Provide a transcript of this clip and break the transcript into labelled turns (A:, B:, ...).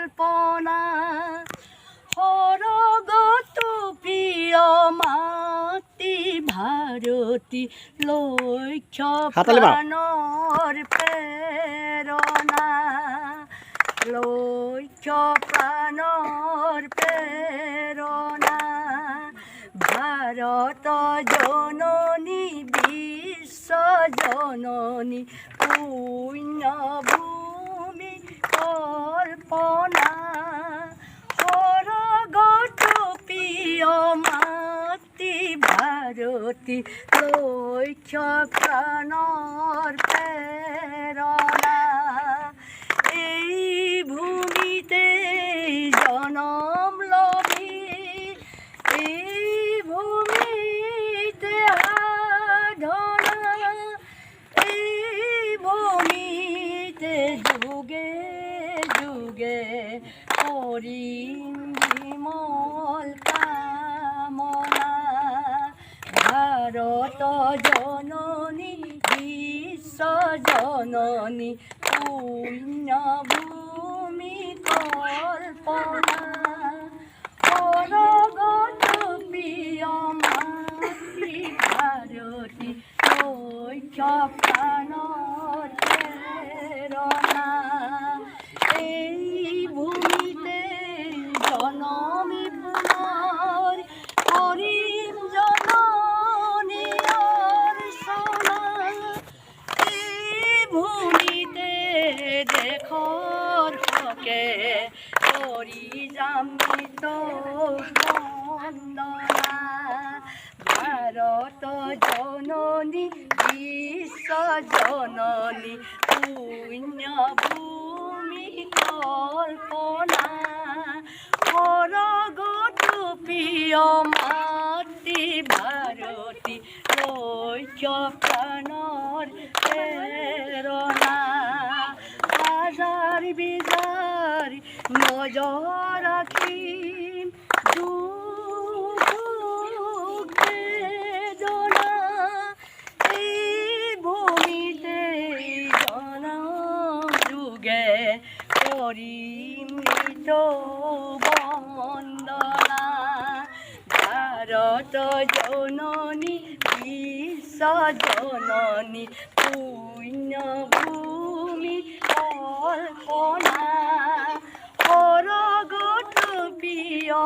A: কল্পনা সৰগত প্ৰিয় মাতৃ ভাৰতী লক্ষ্য প্ৰাণৰ প্ৰেৰণা লক্ষ্য প্ৰাণৰ প্ৰেৰণা ভাৰত জননী বিশ্ব জননী পুণ্যভূমি কল্পনা সৰগত প্ৰিয় মাতৃ ভাৰতী লক্ষ্য প্ৰাণৰ প্ৰেৰণা এই ভূমিতে জনম লবি এই ভূমিতে সাধনা এই ভূমিতে যুগে যুগে কৰিম বিমল কামনা ভাৰত জননী বিশ্ব জননী পুণ্যভূমি কল্পনা সৰগত প্ৰিয় মাতৃ ভাৰতী লক্ষ্য প্ৰাণৰ প্ৰেৰণা এই ভূমিতে জনমী পুনৰ কৰিম জননী অৰ্চনা এই ভূমিতে দেশৰ হকে কৰি যাম মৃত বন্দনা ভাৰত জননী বিশ্ব জননী পুণ্যভূমি কল্পনা সৰগত প্ৰিয় মাতৃ ভাৰতী লক্ষ্য প্ৰাণৰ প্ৰেৰণা হাজাৰ বিজাৰ নজৰ ৰাখিম দুখ বেদনা এই ভূমিতে জনম যুগে কৰিম মৃত বন্দনা ভাৰত জননী বিশ্ব জননী পুণ্যভূমি কল্পনা সৰগত প্ৰিয়